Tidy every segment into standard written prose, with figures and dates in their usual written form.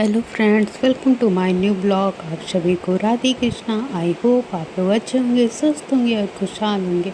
Hello friends, welcome to my new blog. आप सभी को राधे कृष्णा। आई होप आप लोग अच्छे होंगे, स्वस्थ होंगे और खुशहाल होंगे।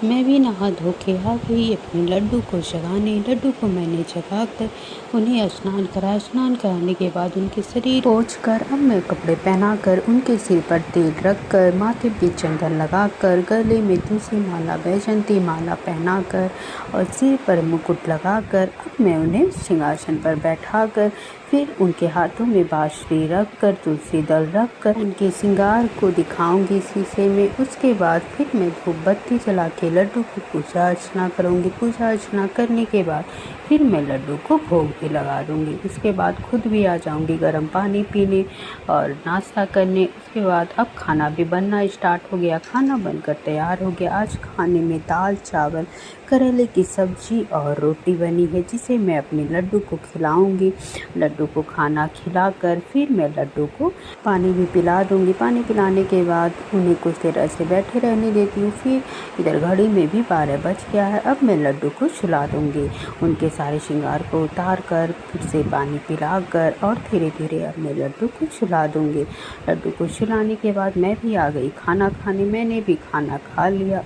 मैं भी नहा धो के आ गई अपने लड्डू को जगाने। लड्डू को मैंने जगा कर उन्हें स्नान कराया। स्नान कराने के बाद उनके शरीर पोंछ कर अब मैं कपड़े पहना कर उनके सिर पर तेल रख कर माथे पे चंदन लगा कर गले में तुलसी माला वैजंती माला पहना कर और सिर पर मुकुट लगा कर अब मैं उन्हें सिंहासन पर बैठा कर फिर उनके हाथों में बांसुरी रख कर तुलसी दल रख कर उनके श्रृंगार को दिखाऊंगी शीशे में। उसके बाद फिर मैं धूप बत्ती जला के लड्डू की पूजा अर्चना करूंगी। पूजा अर्चना करने के बाद फिर मैं लड्डू को भोग भी लगा दूंगी। उसके बाद खुद भी आ जाऊंगी गर्म पानी पीने और नाश्ता करने। उसके बाद अब खाना भी बनना स्टार्ट हो गया। खाना बनकर तैयार हो गया। आज खाने में दाल चावल करेले की सब्जी और रोटी बनी है, जिसे मैं अपने लड्डू को खिलाऊंगी। लड्डू को खाना खिलाकर फिर मैं लड्डू को पानी भी पिला दूंगी। पानी पिलाने के बाद उन्हें कुछ देर ऐसे बैठे रहने देती हूँ। फिर इधर घड़ी में भी 12 बज गया है। अब मैं लड्डू को सुला दूंगी। उनके सारे श्रृंगार को उतार कर फिर से पानी पिला कर और धीरे धीरे अब मैं लड्डू को सुला दूंगी। लड्डू को सुलाने के बाद मैं भी आ गई खाना खाने। मैंने भी खाना खा लिया।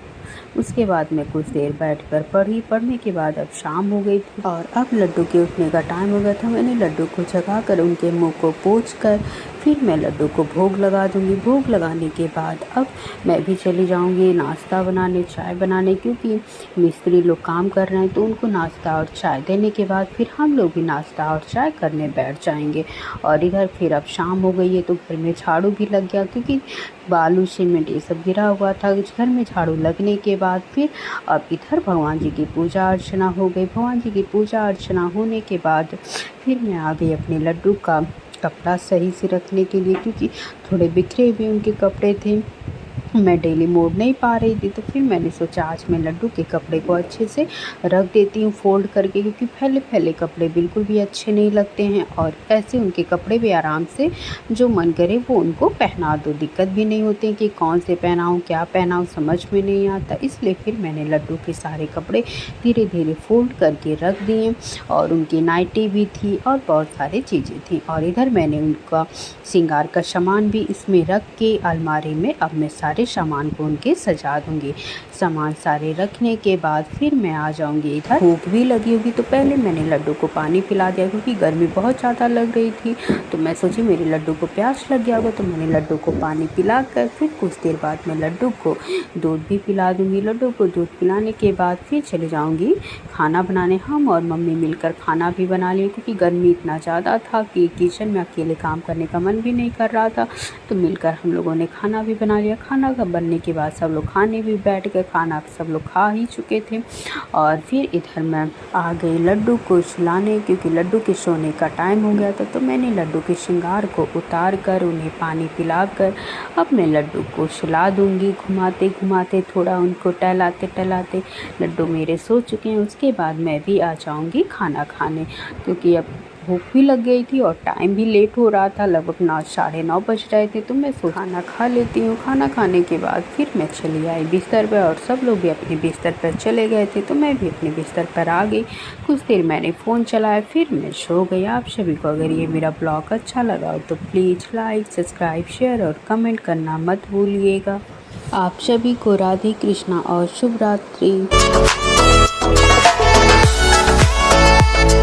उसके बाद मैं कुछ देर बैठकर पढ़ी। पढ़ने के बाद अब शाम हो गई थी और अब लड्डू के उठने का टाइम हो गया था। मैंने लड्डू को जगा कर उनके मुंह को पोंछ कर फिर मैं लड्डू को भोग लगा दूंगी। भोग लगाने के बाद अब मैं भी चली जाऊंगी नाश्ता बनाने, चाय बनाने, क्योंकि मिस्त्री लोग काम कर रहे हैं तो उनको नाश्ता और चाय देने के बाद फिर हम लोग भी नाश्ता और चाय करने बैठ जाएंगे। और इधर फिर अब शाम हो गई है तो घर में झाड़ू भी लग गया, क्योंकि बालू सीमेंट ये सब गिरा हुआ था। घर में झाड़ू लगने के बाद फिर अब इधर भगवान जी की पूजा अर्चना हो गई। भगवान जी की पूजा अर्चना होने के बाद फिर मैं आ गई अपने लड्डू का कपड़ा सही से रखने के लिए, क्योंकि थोड़े बिखरे हुए उनके कपड़े थे। मैं डेली मोड़ नहीं पा रही थी, तो फिर मैंने सोचा आज मैं लड्डू के कपड़े को अच्छे से रख देती हूँ फोल्ड करके, क्योंकि फैले फैले कपड़े बिल्कुल भी अच्छे नहीं लगते हैं। और ऐसे उनके कपड़े भी आराम से जो मन करे वो उनको पहना दो। दिक्कत भी नहीं होती कि कौन से पहनाऊँ क्या पहनाऊँ, समझ में नहीं आता। इसलिए फिर मैंने लड्डू के सारे कपड़े धीरे धीरे फोल्ड करके रख दिए। और उनकी नाइटी भी थी और बहुत सारी चीज़ें थी। और इधर मैंने उनका श्रृंगार का सामान भी इसमें रख के अलमारी में अब मैं सारे सामान को उनके सजा दूंगी। सामान सारे रखने के बाद फिर मैं आ जाऊंगी। इधर भूख भी लगी होगी तो पहले मैंने लड्डू को पानी पिला दिया, क्योंकि गर्मी बहुत ज़्यादा लग रही थी। तो मैं सोची मेरे लड्डू को प्यास लग गया होगा, तो मैंने लड्डू को पानी पिला कर फिर कुछ देर बाद मैं लड्डू को दूध भी पिला दूंगी। लड्डू को दूध पिलाने के बाद फिर चले जाऊँगी खाना बनाने। हम और मम्मी मिलकर खाना भी बना लिए, क्योंकि गर्मी इतना ज़्यादा था कि किचन में अकेले काम करने का मन भी नहीं कर रहा था। तो मिलकर हम लोगों ने खाना भी बना लिया। खाना का बनने के बाद सब लोग खाने भी बैठ गए। खाना सब लोग खा ही चुके थे। और फिर इधर मैं आ गई लड्डू को सुलाने, क्योंकि लड्डू के सोने का टाइम हो गया था। तो मैंने लड्डू के श्रृंगार को उतार कर उन्हें पानी पिलाकर अब मैं लड्डू को सुला दूंगी। घुमाते घुमाते थोड़ा उनको टहलाते टहलाते लड्डू मेरे सो चुके हैं। उसके बाद मैं भी आ जाऊंगी खाना खाने, क्योंकि अब भूख भी लग गई थी और टाइम भी लेट हो रहा था। लगभग 9 बज रहे थे। तो मैं खाना खा लेती हूँ। खाना खाने के बाद फिर मैं चली आई बिस्तर पर और सब लोग भी अपने बिस्तर पर चले गए थे। तो मैं भी अपने बिस्तर पर आ गई। कुछ देर मैंने फ़ोन चलाया, फिर मैं सो गई। आप सभी को अगर ये मेरा ब्लॉग अच्छा लगा हो तो प्लीज़ लाइक, सब्सक्राइब, शेयर और कमेंट करना मत भूलिएगा। आप सभी को राधे कृष्णा और शुभ रात्रि।